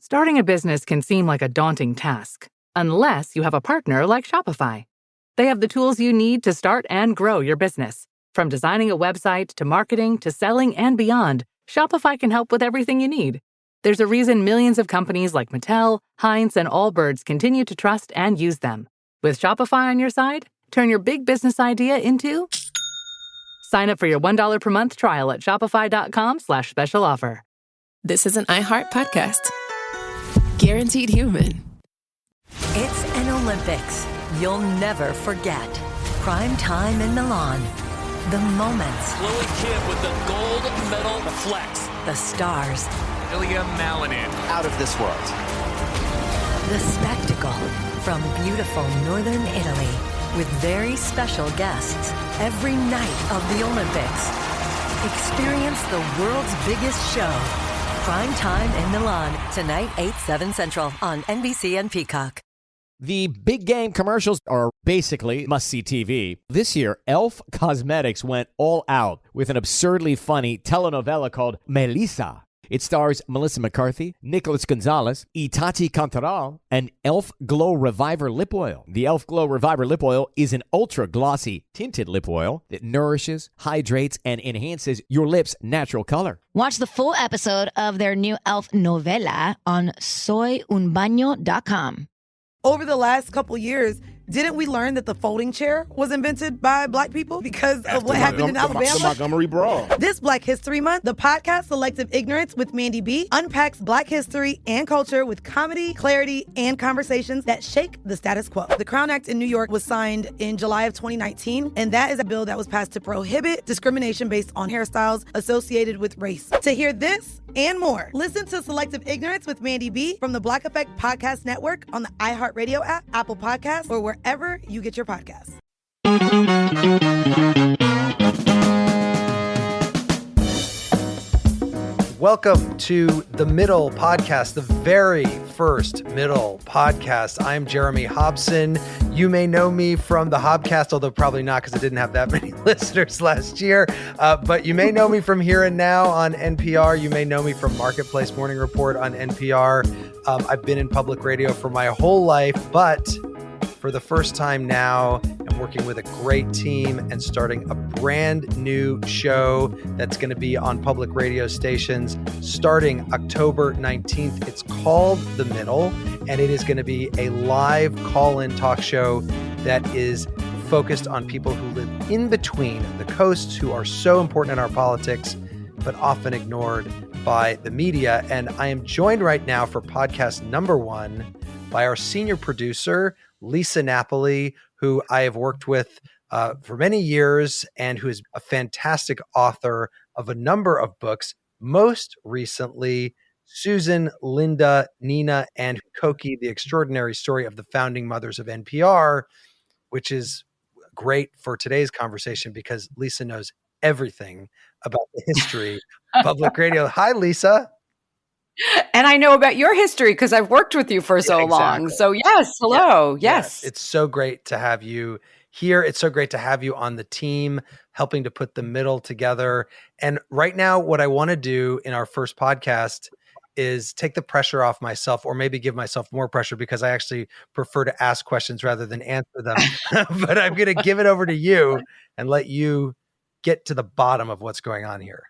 Starting a business can seem like a daunting task, unless you have a partner like Shopify. They have the tools you need to start and grow your business. From designing a website to marketing to selling and beyond, Shopify can help with everything you need. There's a reason millions of companies like Mattel, Heinz, and Allbirds continue to trust and use them. With Shopify on your side, turn your big business idea into... Sign up for your $1 per month trial at shopify.com/special offer. This is an iHeart podcast. Guaranteed human. It's an Olympics you'll never forget. Prime time in Milan. The moments. Chloe Kim with the gold medal flex. The stars. Ilya Malinin. Out of this world. The spectacle from beautiful northern Italy with very special guests every night of the Olympics. Experience the world's biggest show. Prime time in Milan. Tonight, 8/7 Central on NBC and Peacock. The big game commercials are basically must-see TV. This year, Elf Cosmetics went all out with an absurdly funny telenovela called Melissa. It stars Melissa McCarthy, Nicholas Gonzalez, Itati Cantoral, and Elf Glow Reviver Lip Oil. The Elf Glow Reviver Lip Oil is an ultra-glossy tinted lip oil that nourishes, hydrates, and enhances your lips' natural color. Watch the full episode of their new Elf novela on soyunbaño.com. Over the last couple years, didn't we learn that the folding chair was invented by Black people because of what happened in Alabama? The Montgomery Brawl. This Black History Month, the podcast Selective Ignorance with Mandy B unpacks Black history and culture with comedy, clarity, and conversations that shake the status quo. The Crown Act in New York was signed in July of 2019, and that is a bill that was passed to prohibit discrimination based on hairstyles associated with race. To hear this and more, listen to Selective Ignorance with Mandy B from the Black Effect Podcast Network on the iHeartRadio app, Apple Podcasts, or wherever you get your podcasts. Welcome to The Middle Podcast, the very first Middle Podcast. I'm Jeremy Hobson. You may know me from the Hobcast, although probably not because I didn't have that many listeners last year. But you may know me from Here and Now on NPR. You may know me from Marketplace Morning Report on NPR. I've been in public radio for my whole life, but for the first time now, I'm working with a great team and starting a brand new show that's going to be on public radio stations starting October 19th. It's called The Middle, and it is going to be a live call-in talk show that is focused on people who live in between the coasts, who are so important in our politics, but often ignored by the media. And I am joined right now for podcast number 1 by our senior producer, Lisa Napoli, who I have worked with for many years and who is a fantastic author of a number of books, most recently Susan, Linda, Nina, and Cokie, The Extraordinary Story of the Founding Mothers of NPR, which is great for today's conversation because Lisa knows everything about the history of public radio. Hi, Lisa. And I know about your history because I've worked with you for so long. So yes, hello. Yes. It's so great to have you here. It's so great to have you on the team, helping to put The Middle together. And right now, what I want to do in our first podcast is take the pressure off myself, or maybe give myself more pressure because I actually prefer to ask questions rather than answer them. But I'm going to give it over to you and let you get to the bottom of what's going on here.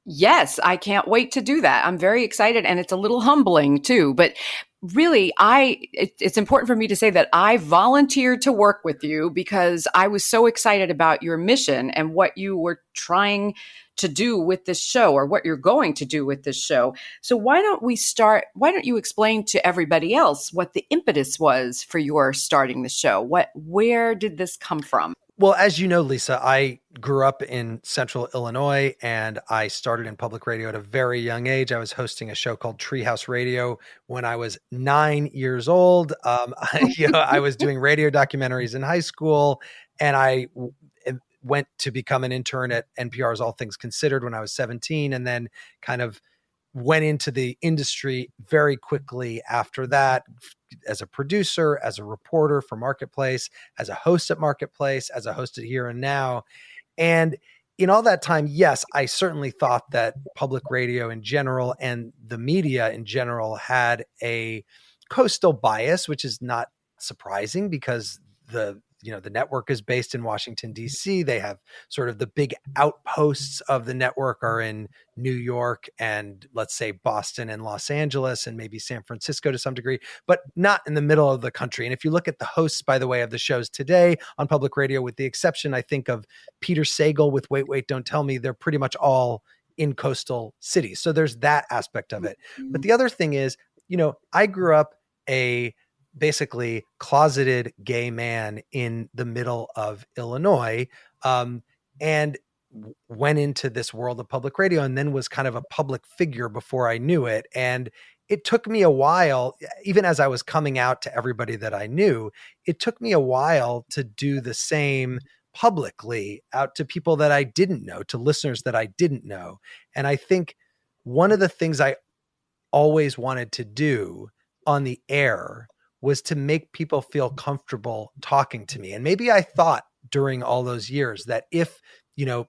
Yes, I can't wait to do that. I'm very excited, and it's a little humbling too. But really, it's important for me to say that I volunteered to work with you because I was so excited about your mission and what you were trying to do with this show, or what you're going to do with this show. So why don't you explain to everybody else what the impetus was for your starting the show? Where did this come from? Well, as you know, Lisa, I grew up in central Illinois and I started in public radio at a very young age. I was hosting a show called Treehouse Radio when I was 9 years old. I was doing radio documentaries in high school, and I went to become an intern at NPR's All Things Considered when I was 17, and then kind of went into the industry very quickly after that, as a producer, as a reporter for Marketplace, as a host at Marketplace, as a host at Here and Now. And in all that time, yes, I certainly thought that public radio in general and the media in general had a coastal bias, which is not surprising because the network is based in Washington, D.C. They have sort of the big outposts of the network are in New York and let's say Boston and Los Angeles and maybe San Francisco to some degree, but not in the middle of the country. And if you look at the hosts, by the way, of the shows today on public radio, with the exception, I think, of Peter Sagal with Wait, Wait, Don't Tell Me, they're pretty much all in coastal cities. So there's that aspect of it. But the other thing is, I grew up a basically closeted gay man in the middle of Illinois, and went into this world of public radio and then was kind of a public figure before I knew it. And it took me a while, even as I was coming out to everybody that I knew, it took me a while to do the same publicly out to people that I didn't know, to listeners that I didn't know. And I think one of the things I always wanted to do on the air was to make people feel comfortable talking to me. And maybe I thought during all those years that if,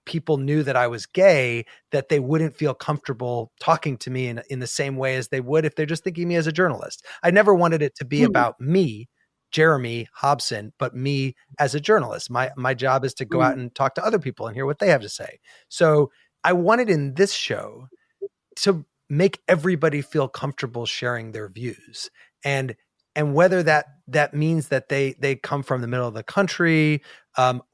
people knew that I was gay, that they wouldn't feel comfortable talking to me in the same way as they would if they're just thinking me as a journalist. I never wanted it to be about me, Jeremy Hobson, but me as a journalist. My job is to go out and talk to other people and hear what they have to say. So I wanted in this show to make everybody feel comfortable sharing their views. And whether that means that they come from the middle of the country,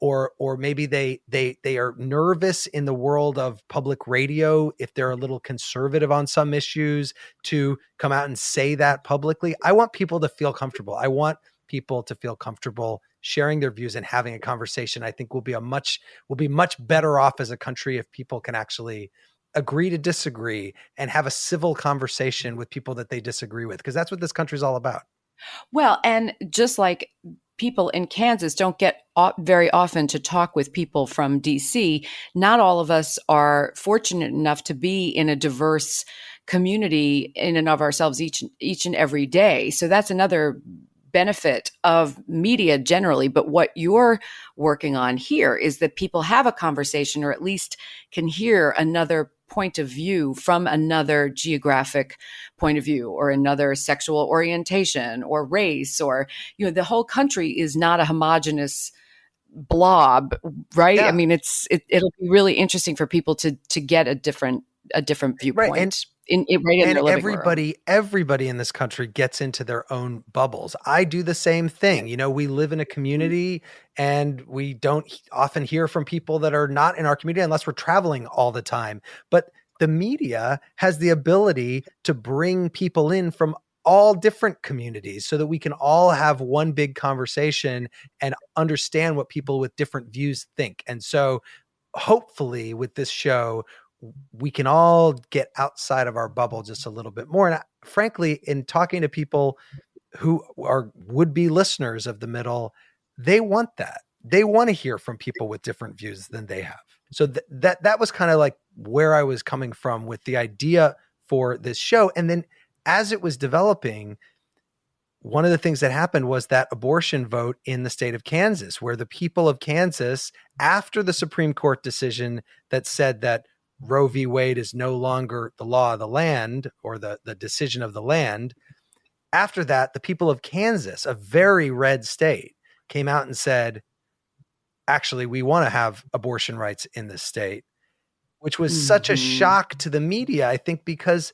or maybe they are nervous in the world of public radio, if they're a little conservative on some issues, to come out and say that publicly. I want people to feel comfortable. I want people to feel comfortable sharing their views and having a conversation. I think we'll be much better off as a country if people can actually agree to disagree and have a civil conversation with people that they disagree with, because that's what this country is all about. Well, and just like people in Kansas don't get very often to talk with people from DC, not all of us are fortunate enough to be in a diverse community in and of ourselves each and every day. So that's another benefit of media generally. But what you're working on here is that people have a conversation, or at least can hear another point of view from another geographic point of view, or another sexual orientation or race, or, the whole country is not a homogenous blob, right? Yeah. I mean, it'll be really interesting for people to get a different viewpoint. Right. In their living room. Everybody in this country gets into their own bubbles. I do the same thing. We live in a community and we don't often hear from people that are not in our community unless we're traveling all the time. But the media has the ability to bring people in from all different communities so that we can all have one big conversation and understand what people with different views think. And so hopefully with this show, we can all get outside of our bubble just a little bit more. And frankly, in talking to people who are would-be listeners of The Middle, they want that. They want to hear from people with different views than they have. So that was kind of like where I was coming from with the idea for this show. And then as it was developing, one of the things that happened was that abortion vote in the state of Kansas, where the people of Kansas, after the Supreme Court decision that said that Roe v. Wade is no longer the law of the land, or the decision of the land. After that, the people of Kansas, a very red state, came out and said, actually, we want to have abortion rights in this state, which was such a shock to the media, I think, because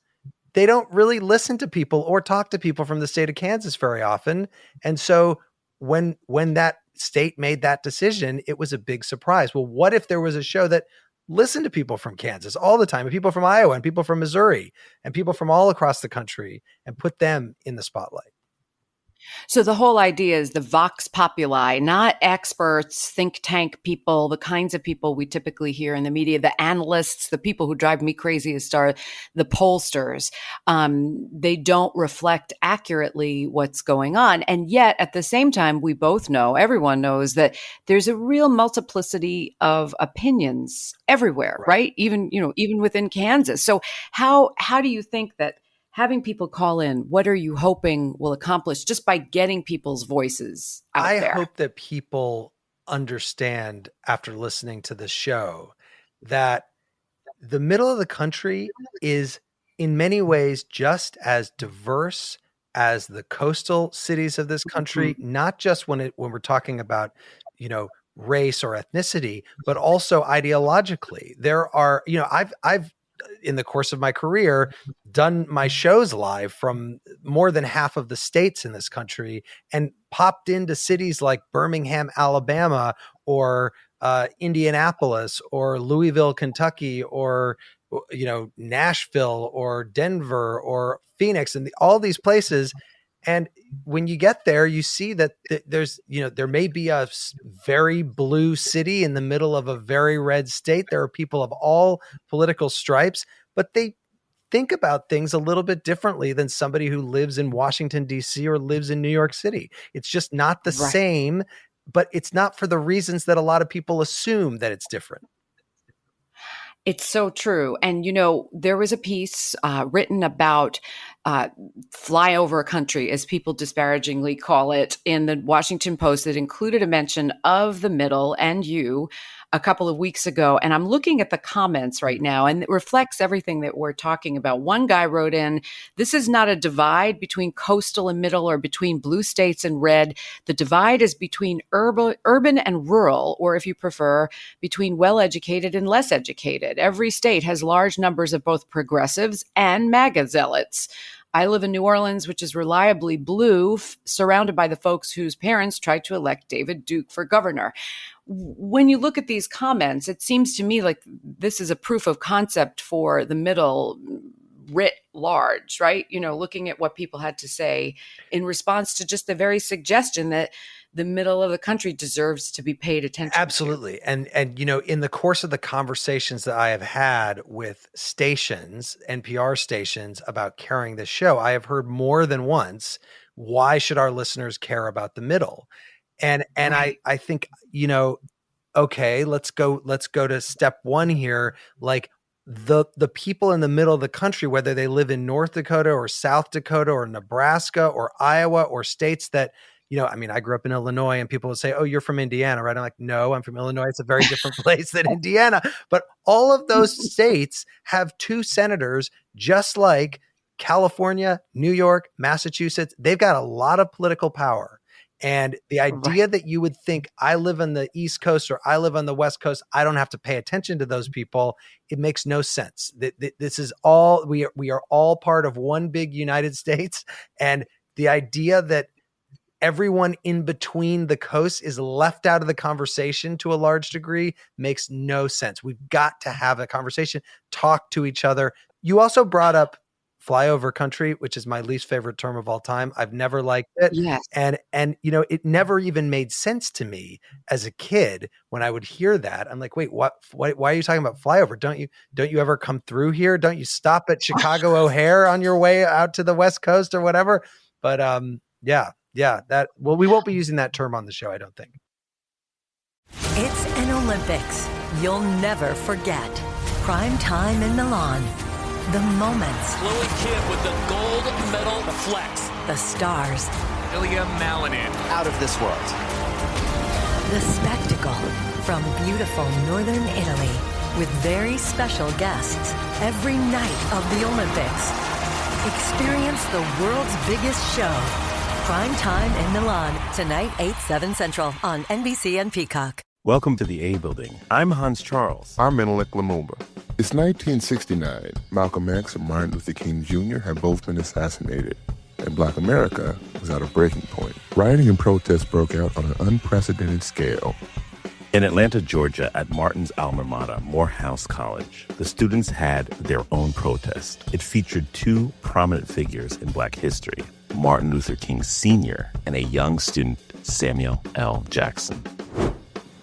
they don't really listen to people or talk to people from the state of Kansas very often. And so when that state made that decision, it was a big surprise. Well, what if there was a show that listen to people from Kansas all the time, and people from Iowa, and people from Missouri, and people from all across the country, and put them in the spotlight? So the whole idea is the vox populi, not experts, think tank people, the kinds of people we typically hear in the media, the analysts, the people who drive me craziest are the pollsters. They don't reflect accurately what's going on. And yet at the same time, we both know, everyone knows, that there's a real multiplicity of opinions everywhere, right? Even within Kansas. So how do you think that having people call in, what are you hoping will accomplish just by getting people's voices out there? I hope that people understand after listening to the show that the middle of the country is in many ways just as diverse as the coastal cities of this country, not just when we're talking about, race or ethnicity, but also ideologically. There are, I've in the course of my career done my shows live from more than half of the states in this country and popped into cities like Birmingham, Alabama, or Indianapolis, or Louisville, Kentucky, or Nashville, or Denver, or Phoenix, and all these places. And when you get there, you see that there's, there may be a very blue city in the middle of a very red state. There are people of all political stripes, but they think about things a little bit differently than somebody who lives in Washington, D.C. or lives in New York City. It's just not the same, but it's not for the reasons that a lot of people assume that it's different. It's so true. And, there was a piece written about flyover country, as people disparagingly call it, in the Washington Post that included a mention of the middle and you a couple of weeks ago. And I'm looking at the comments right now, and it reflects everything that we're talking about. One guy wrote in, "This is not a divide between coastal and middle or between blue states and red. The divide is between urban and rural, or if you prefer, between well-educated and less educated. Every state has large numbers of both progressives and MAGA zealots. I live in New Orleans, which is reliably blue, surrounded by the folks whose parents tried to elect David Duke for governor." When you look at these comments, it seems to me like this is a proof of concept for the middle writ large, right? Looking at what people had to say in response to just the very suggestion that the middle of the country deserves to be paid attention Absolutely. to. And in the course of the conversations that I have had with stations, NPR stations, about carrying this show, I have heard more than once, why should our listeners care about the middle? And Right. I think, okay, let's go to step one here. Like the people in the middle of the country, whether they live in North Dakota or South Dakota or Nebraska or Iowa or states that, I grew up in Illinois, and people would say, "Oh, you're from Indiana," right? I'm like, "No, I'm from Illinois. It's a very different place than Indiana." But all of those states have two senators, just like California, New York, Massachusetts. They've got a lot of political power. And the idea that you would think, I live on the East Coast or I live on the West Coast, I don't have to pay attention to those people, it makes no sense. This is all, we are all part of one big United States. And the idea that everyone in between the coasts is left out of the conversation to a large degree makes no sense. We've got to have a conversation, talk to each other. You also brought up flyover country, which is my least favorite term of all time. I've never liked it. Yes. And it never even made sense to me as a kid when I would hear that. I'm like, wait, why are you talking about flyover? Don't you ever come through here? Don't you stop at Chicago O'Hare on your way out to the West Coast or whatever? But we won't be using that term on the show, I don't think. It's an Olympics you'll never forget. Prime time in Milan. The moments. Chloe Kidd with the gold medal flex. The stars. William Malanin. Out of this world. The spectacle from beautiful northern Italy with very special guests every night of the Olympics. Experience the world's biggest show. Prime time in Milan. Tonight, 8/7 Central on NBC and Peacock. Welcome to the A Building. I'm Hans Charles. I'm Menelik Lumumba. It's 1969. Malcolm X and Martin Luther King Jr. had both been assassinated, and Black America was at a breaking point. Rioting and protests broke out on an unprecedented scale. In Atlanta, Georgia, at Martin's alma mater, Morehouse College, the students had their own protest. It featured two prominent figures in Black history, Martin Luther King Sr. and a young student, Samuel L. Jackson.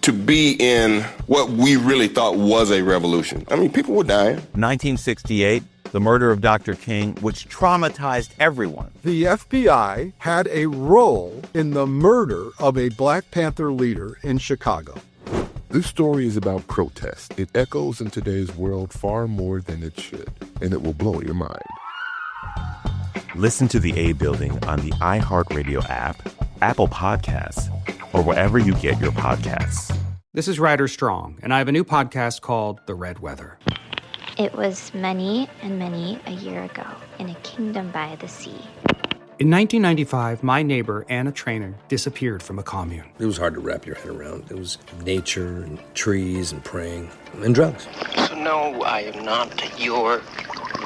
To be in what we really thought was a revolution. I mean, people were dying. 1968, the murder of Dr. King, which traumatized everyone. The FBI had a role in the murder of a Black Panther leader in Chicago. This story is about protest. It echoes in today's world far more than it should, and it will blow your mind. Listen to the A Building on the iHeartRadio app, Apple Podcasts, or wherever you get your podcasts. This is Ryder Strong, and I have a new podcast called The Red Weather. It was many and many a year ago in a kingdom by the sea. In 1995, my neighbor, Anna Trainer, disappeared from a commune. It was hard to wrap your head around. It was nature and trees and praying and drugs. So no, I am not your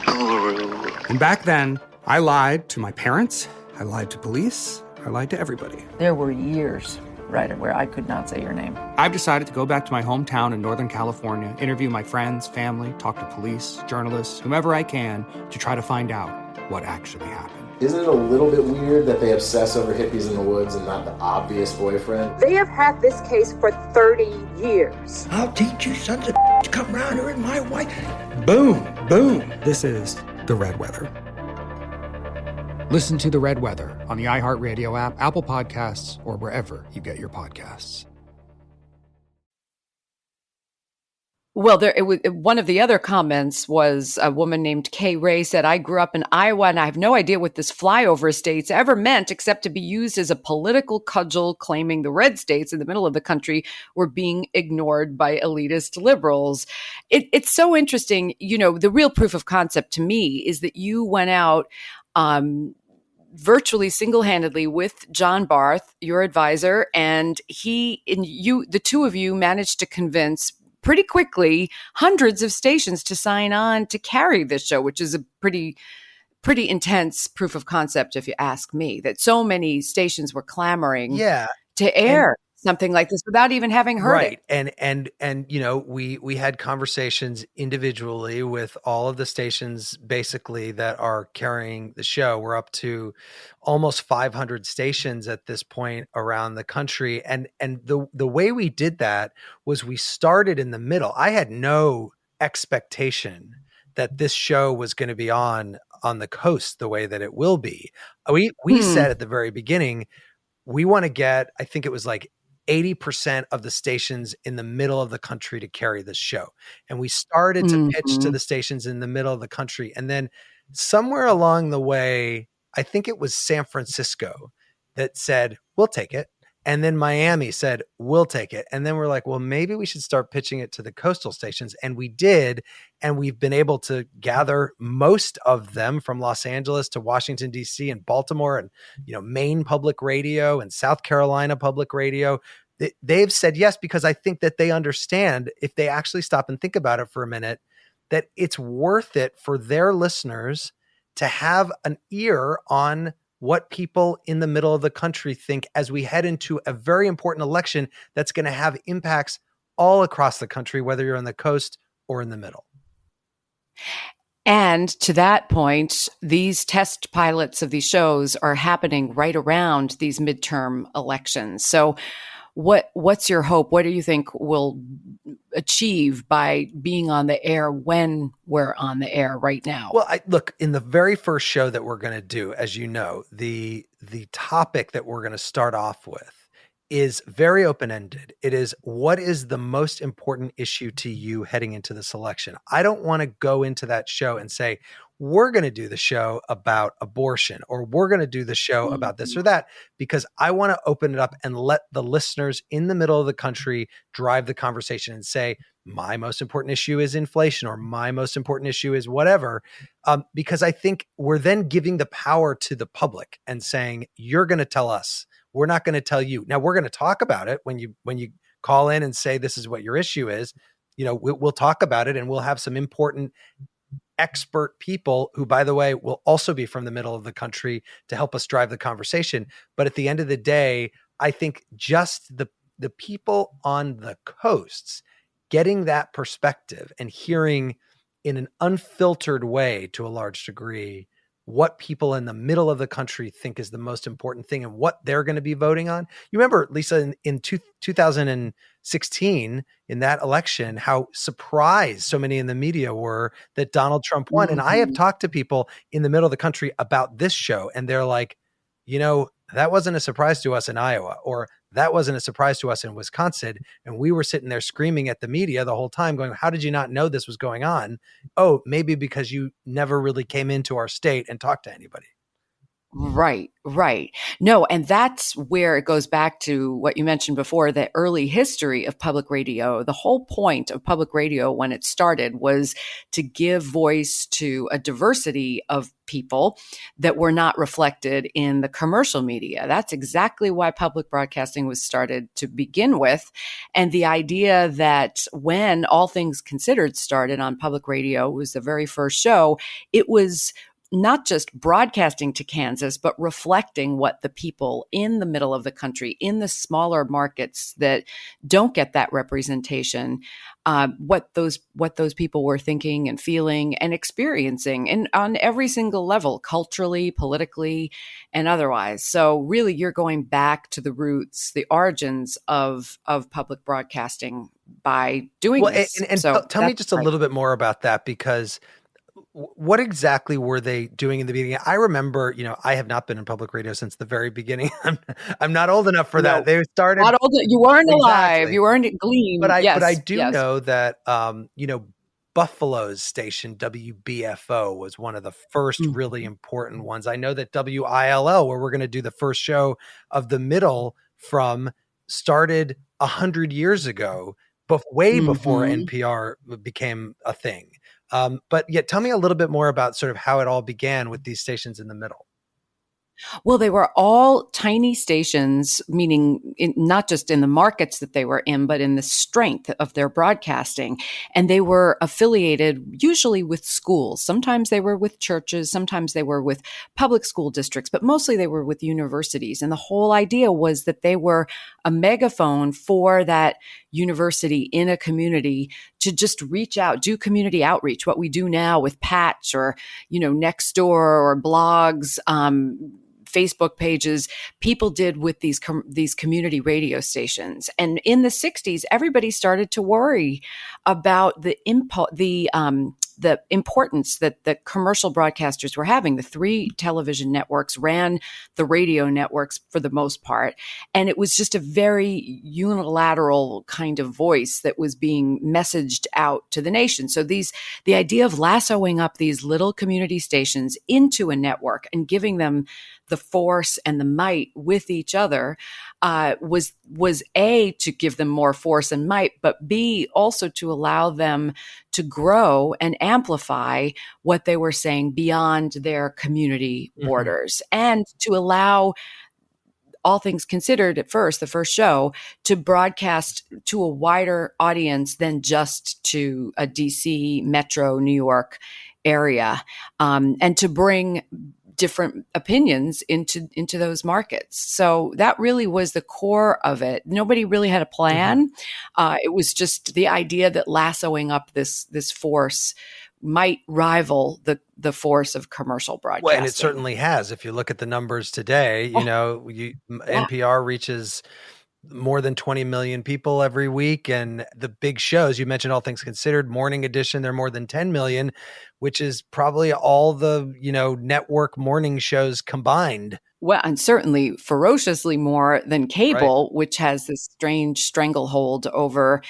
guru. And back then, I lied to my parents, I lied to police, I lied to everybody. There were years, Ryder, where I could not say your name. I've decided to go back to my hometown in Northern California, interview my friends, family, talk to police, journalists, whomever I can, to try to find out what actually happened. Isn't it a little bit weird that they obsess over hippies in the woods and not the obvious boyfriend? They have had this case for 30 years. I'll teach you sons of to come around here and my wife. Boom, boom. This is The Red Weather. Listen to The Red Weather on the iHeartRadio app, Apple Podcasts, or wherever you get your podcasts. Well, one of the other comments was a woman named Kay Ray said, I grew up in Iowa and I have no idea what this flyover states ever meant except to be used as a political cudgel, claiming the red states in the middle of the country were being ignored by elitist liberals. It's so interesting. You know, the real proof of concept to me is that you went out virtually single-handedly with John Barth, your advisor, and the two of you managed to convince pretty quickly hundreds of stations to sign on to carry this show, which is a pretty intense proof of concept, if you ask me, that so many stations were clamoring to air something like this without even having heard it. And you know, we had conversations individually with all of the stations basically that are carrying the show. We're up to almost 500 stations at this point around the country. And the way we did that was we started in the middle. I had no expectation that this show was going to be on the coast the way that it will be. We said at the very beginning, we want to get, I think it was like 80% of the stations in the middle of the country to carry this show. And we started to pitch to the stations in the middle of the country. And then somewhere along the way, I think it was San Francisco that said, we'll take it. And then Miami said, we'll take it. And then we're like, well, maybe we should start pitching it to the coastal stations. And we did. And we've been able to gather most of them from Los Angeles to Washington, D.C. and Baltimore and, you know, Maine Public Radio and South Carolina Public Radio. They've said yes, because I think that they understand, if they actually stop and think about it for a minute, that it's worth it for their listeners to have an ear on what people in the middle of the country think as we head into a very important election that's going to have impacts all across the country, whether you're on the coast or in the middle. And to that point, these test pilots of these shows are happening right around these midterm elections. So what's your hope? What do you think we'll achieve by being on the air when we're on the air right now? Well, look, in the very first show that we're going to do, as you know, the topic that we're going to start off with is very open-ended. It is, what is the most important issue to you heading into this election? I don't want to go into that show and say, we're going to do the show about abortion, or we're going to do the show about this or that, because I want to open it up and let the listeners in the middle of the country drive the conversation and say, my most important issue is inflation, or my most important issue is whatever. Because I think we're then giving the power to the public and saying, you're going to tell us. We're not going to tell you. Now, we're going to talk about it when you call in and say, this is what your issue is. You know, we'll talk about it, and we'll have some important expert people who, by the way, will also be from the middle of the country to help us drive the conversation. But at the end of the day, I think just the people on the coasts getting that perspective and hearing in an unfiltered way, to a large degree, what people in the middle of the country think is the most important thing and what they're going to be voting on. You remember, Lisa, in 2016, in that election, how surprised so many in the media were that Donald Trump won. And I have talked to people in the middle of the country about this show, and they're like, you know, that wasn't a surprise to us in Iowa, or that wasn't a surprise to us in Wisconsin. And we were sitting there screaming at the media the whole time going, how did you not know this was going on? Oh, maybe because you never really came into our state and talked to anybody. Right, right. No, and that's where it goes back to what you mentioned before, the early history of public radio. The whole point of public radio when it started was to give voice to a diversity of people that were not reflected in the commercial media. That's exactly why public broadcasting was started to begin with. And the idea that when All Things Considered started on public radio, was the very first show, it was not just broadcasting to Kansas, but reflecting what the people in the middle of the country, in the smaller markets that don't get that representation, what those people were thinking and feeling and experiencing, and on every single level, culturally, politically, and otherwise. So really, you're going back to the roots, the origins of public broadcasting by doing this. And so tell me just a little bit more about that, because what exactly were they doing in the beginning? I remember, I have not been in public radio since the very beginning. I'm not old enough for that. They started. Not old. You weren't alive. You weren't at Gleam. But I do know that, Buffalo's station, WBFO, was one of the first really important ones. I know that WILL, where we're going to do the first show of the middle from, started 100 years ago, way before NPR became a thing. But yet, tell me a little bit more about sort of how it all began with these stations in the middle. Well, they were all tiny stations, meaning not just in the markets that they were in, but in the strength of their broadcasting. And they were affiliated usually with schools. Sometimes they were with churches. Sometimes they were with public school districts, but mostly they were with universities. And the whole idea was that they were a megaphone for that university in a community to just reach out, do community outreach, what we do now with Patch or, Nextdoor or blogs, Facebook pages, people did with these community radio stations. And in the 60s, everybody started to worry about the importance that the commercial broadcasters were having. The 3 television networks ran the radio networks for the most part. And it was just a very unilateral kind of voice that was being messaged out to the nation. So the idea of lassoing up these little community stations into a network and giving them the force and the might with each other was A, to give them more force and might, but B, also to allow them to grow and amplify what they were saying beyond their community borders, and to allow All Things Considered at first, the first show, to broadcast to a wider audience than just to a DC, Metro, New York area, and to bring different opinions into those markets. So that really was the core of it. Nobody really had a plan. It was just the idea that lassoing up this force might rival the force of commercial broadcasting. Well, and it certainly has. If you look at the numbers today, NPR reaches more than 20 million people every week. And the big shows, you mentioned All Things Considered, Morning Edition, they're more than 10 million, which is probably all the, network morning shows combined. Well, and certainly ferociously more than cable, which has this strange stranglehold over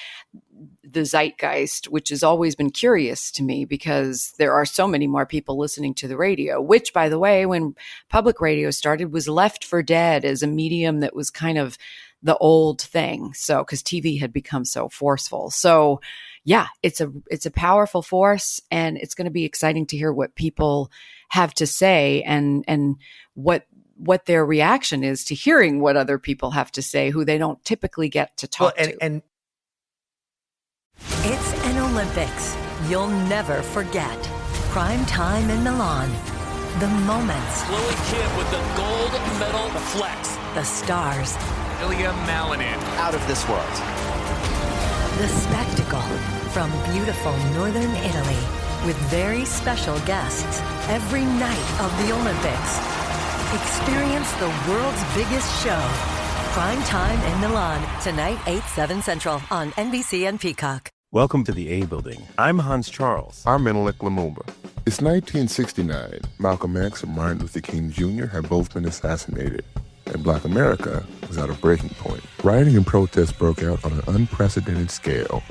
the zeitgeist, which has always been curious to me because there are so many more people listening to the radio, which, by the way, when public radio started, was left for dead as a medium that was kind of the old thing. So, because TV had become so forceful. So yeah, it's a powerful force, and it's going to be exciting to hear what people have to say and what their reaction is to hearing what other people have to say who they don't typically get to talk to. And it's an Olympics you'll never forget. Prime time in Milan. The moments. Chloe Kim with the gold medal flex. The stars. Ilya Malinin. Out of this world. The spectacle from beautiful northern Italy with very special guests every night of the Olympics. Experience the world's biggest show. Prime time in Milan. Tonight, 8/7 Central on NBC and Peacock. Welcome to the A Building. I'm Hans Charles. I'm Menelik Lumumba. It's 1969. Malcolm X and Martin Luther King Jr. had both been assassinated, and Black America was at a breaking point. Rioting and protests broke out on an unprecedented scale.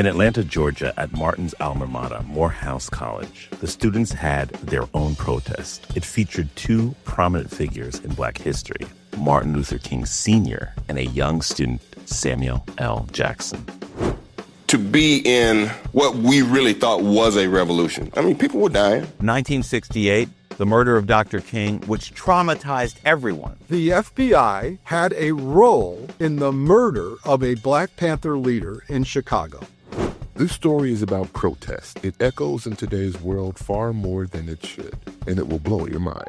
In Atlanta, Georgia, at Martin's alma mater, Morehouse College, the students had their own protest. It featured two prominent figures in Black history, Martin Luther King Sr. and a young student, Samuel L. Jackson. To be in what we really thought was a revolution. I mean, people were dying. 1968, the murder of Dr. King, which traumatized everyone. The FBI had a role in the murder of a Black Panther leader in Chicago. This story is about protest. It echoes in today's world far more than it should, and it will blow your mind.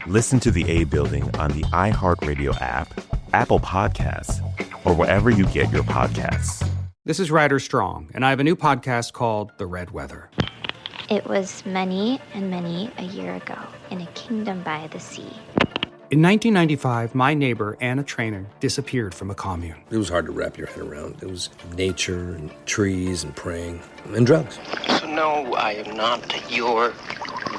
Listen to The A Building on the iHeartRadio app, Apple Podcasts, or wherever you get your podcasts. This is Ryder Strong, and I have a new podcast called The Red Weather. It was many and many a year ago in a kingdom by the sea. In 1995, my neighbor, Anna Trainer, disappeared from a commune. It was hard to wrap your head around. It was nature and trees and praying and drugs. So no, I am not your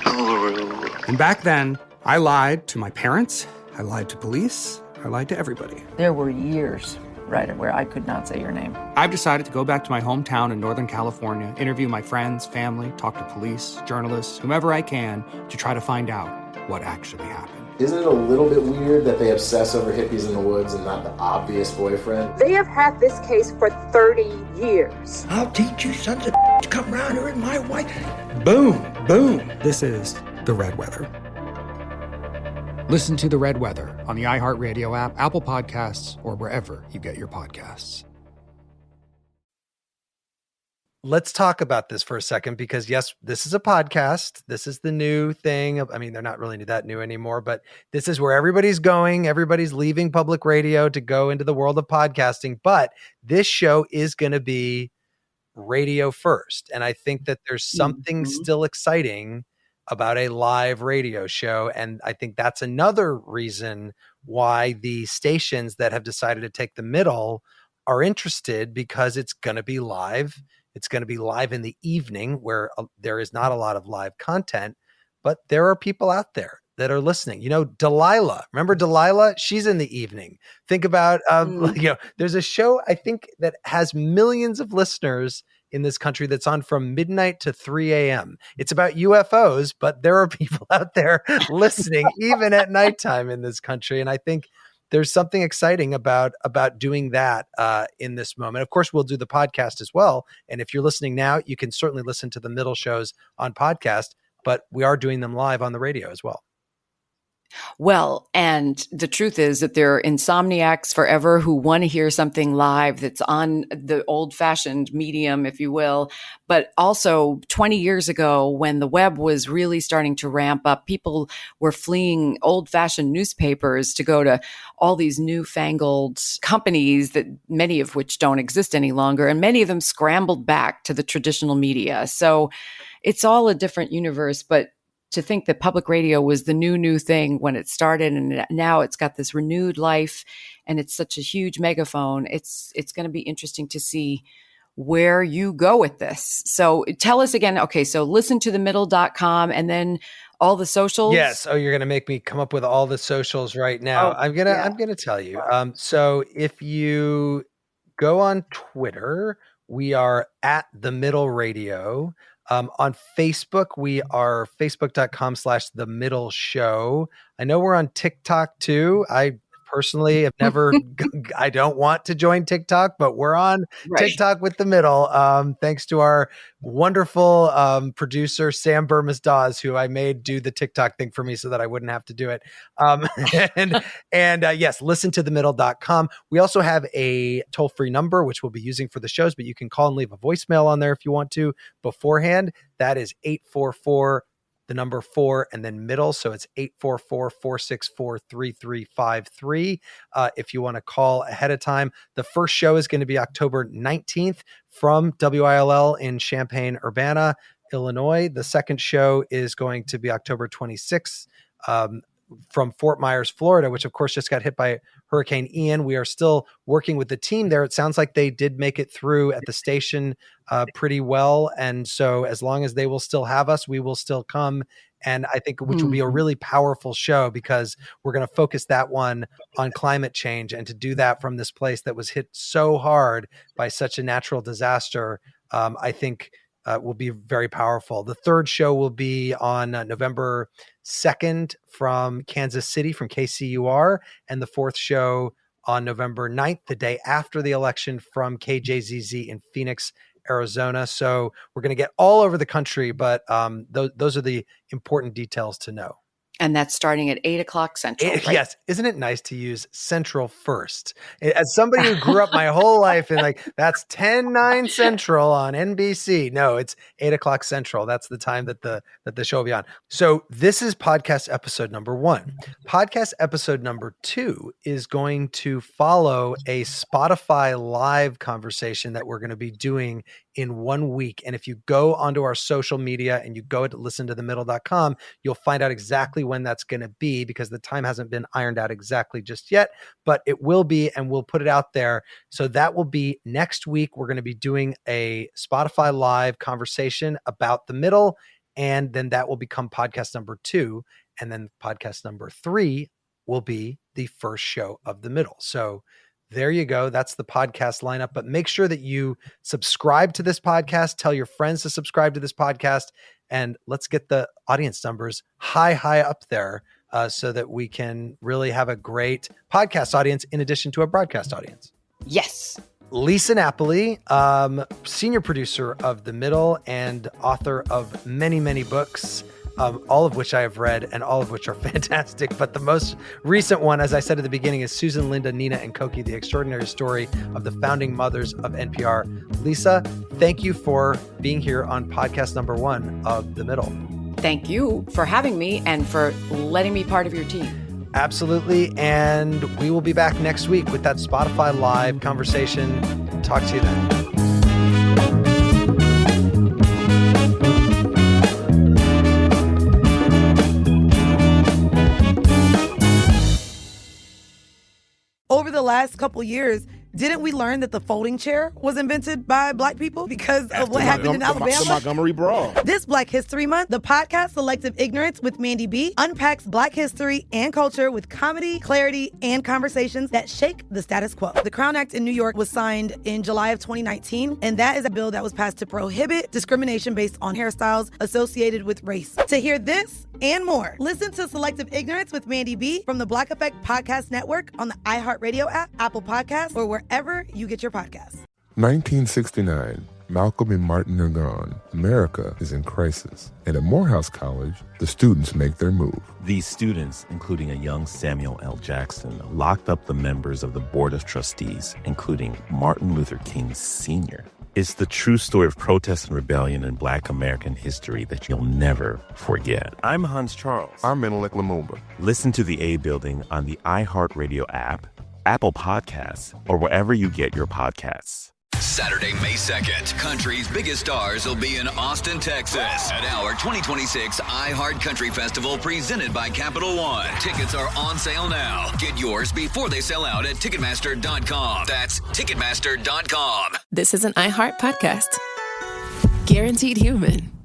guru. And back then, I lied to my parents, I lied to police, I lied to everybody. There were years, Ryder, where I could not say your name. I've decided to go back to my hometown in Northern California, interview my friends, family, talk to police, journalists, whomever I can, to try to find out what actually happened. Isn't it a little bit weird that they obsess over hippies in the woods and not the obvious boyfriend? They have had this case for 30 years. I'll teach you sons of to come around here and my wife. Boom, boom. This is The Red Weather. Listen to The Red Weather on the iHeartRadio app, Apple Podcasts, or wherever you get your podcasts. Let's talk about this for a second, because yes, this is a podcast. This is the new thing. I mean, they're not really that new anymore, but this is where everybody's going. Everybody's leaving public radio to go into the world of podcasting. But this show is going to be radio first. And I think that there's something still exciting about a live radio show. And I think that's another reason why the stations that have decided to take the middle are interested, because it's going to be live. It's going to be live in the evening where there is not a lot of live content, but there are people out there that are listening. You know, Delilah, remember Delilah? She's in the evening. Think about, there's a show I think that has millions of listeners in this country that's on from midnight to 3 a.m. It's about UFOs, but there are people out there listening even at nighttime in this country. And I think there's something exciting about doing that in this moment. Of course, we'll do the podcast as well. And if you're listening now, you can certainly listen to the middle shows on podcast, but we are doing them live on the radio as well. Well, and the truth is that there are insomniacs forever who want to hear something live that's on the old-fashioned medium, if you will. But also 20 years ago, when the web was really starting to ramp up, people were fleeing old-fashioned newspapers to go to all these newfangled companies, that many of which don't exist any longer. And many of them scrambled back to the traditional media. So it's all a different universe, but to think that public radio was the new thing when it started, and now it's got this renewed life and it's such a huge megaphone. It's going to be interesting to see where you go with this. So tell us again. Okay. So listen to themiddle.com and then all the socials. Yes. Oh, you're going to make me come up with all the socials right now. I'm going to tell you. So if you go on Twitter, we are at The Middle Radio. On Facebook, we are facebook.com/The Middle Show. I know we're on TikTok too. I personally have never, I don't want to join TikTok, but we're on TikTok with The Middle. Thanks to our wonderful producer, Sam Burmas-Dawes, who I made do the TikTok thing for me so that I wouldn't have to do it. Yes, listen to themiddle.com. We also have a toll-free number, which we'll be using for the shows, but you can call and leave a voicemail on there if you want to beforehand. That is 844 the number 4 and then middle. So it's 844-464-3353. If you want to call ahead of time. The first show is going to be October 19th from WILL in Champaign-Urbana, Illinois. The second show is going to be October 26th from Fort Myers, Florida, which of course just got hit by Hurricane Ian. We are still working with the team there. It sounds like they did make it through at the station pretty well. And so as long as they will still have us, we will still come And I think which will be a really powerful show because we're going to focus that one on climate change, and to do that from this place that was hit so hard by such a natural disaster, I think will be very powerful. The third show will be on November 2nd from Kansas City, from KCUR, and the fourth show on November 9th, the day after the election, from KJZZ in Phoenix, Arizona. So we're going to get all over the country, but those are the important details to know. And that's starting at 8 o'clock Central, right? Yes. Isn't it nice to use Central first? As somebody who grew up my whole life in that's 10/9 Central on NBC. No, it's 8 o'clock Central. That's the time that the show will be on. So this is podcast episode number 1. Podcast episode number 2 is going to follow a Spotify live conversation that we're going to be doing in 1 week. And if you go onto our social media and you go to listentothemiddle.com, you'll find out exactly when that's going to be, because the time hasn't been ironed out exactly just yet, but it will be, and we'll put it out there. So that will be next week. We're going to be doing a Spotify live conversation about the middle, and then that will become podcast number 2. And then podcast number 3 will be the first show of the middle. So there you go. That's the podcast lineup. But make sure that you subscribe to this podcast. Tell your friends to subscribe to this podcast. And let's get the audience numbers high up there so that we can really have a great podcast audience in addition to a broadcast audience. Yes. Lisa Napoli, senior producer of The Middle and author of many, many books, all of which I have read and all of which are fantastic. But the most recent one, as I said at the beginning, is Susan, Linda, Nina, and Cokie, The Extraordinary Story of the Founding Mothers of NPR. Lisa, thank you for being here on podcast number 1 of The Middle. Thank you for having me and for letting me part of your team. Absolutely. And we will be back next week with that Spotify live conversation. Talk to you then. Over the last couple years, didn't we learn that the folding chair was invented by Black people because of what happened in Alabama? The Montgomery Brawl. This Black History Month, the podcast Selective Ignorance with Mandy B unpacks Black history and culture with comedy, clarity, and conversations that shake the status quo. The Crown Act in New York was signed in July of 2019, and that is a bill that was passed to prohibit discrimination based on hairstyles associated with race. To hear this and more, listen to Selective Ignorance with Mandy B from the Black Effect Podcast Network on the iHeartRadio app, Apple Podcasts, or wherever you get your podcasts. 1969. Malcolm and Martin are gone. America is in crisis. And at Morehouse College, the students make their move. These students, including a young Samuel L. Jackson, locked up the members of the Board of Trustees, including Martin Luther King Sr. It's the true story of protest and rebellion in Black American history that you'll never forget. I'm Hans Charles. I'm Menelik Lumumba. Listen to The A Building on the iHeartRadio app, Apple Podcasts, or wherever you get your podcasts. Saturday, May 2nd, country's biggest stars will be in Austin, Texas at our 2026 iHeart Country Festival presented by Capital One. Tickets are on sale now. Get yours before they sell out at Ticketmaster.com. That's Ticketmaster.com. This is an iHeart podcast. Guaranteed Human.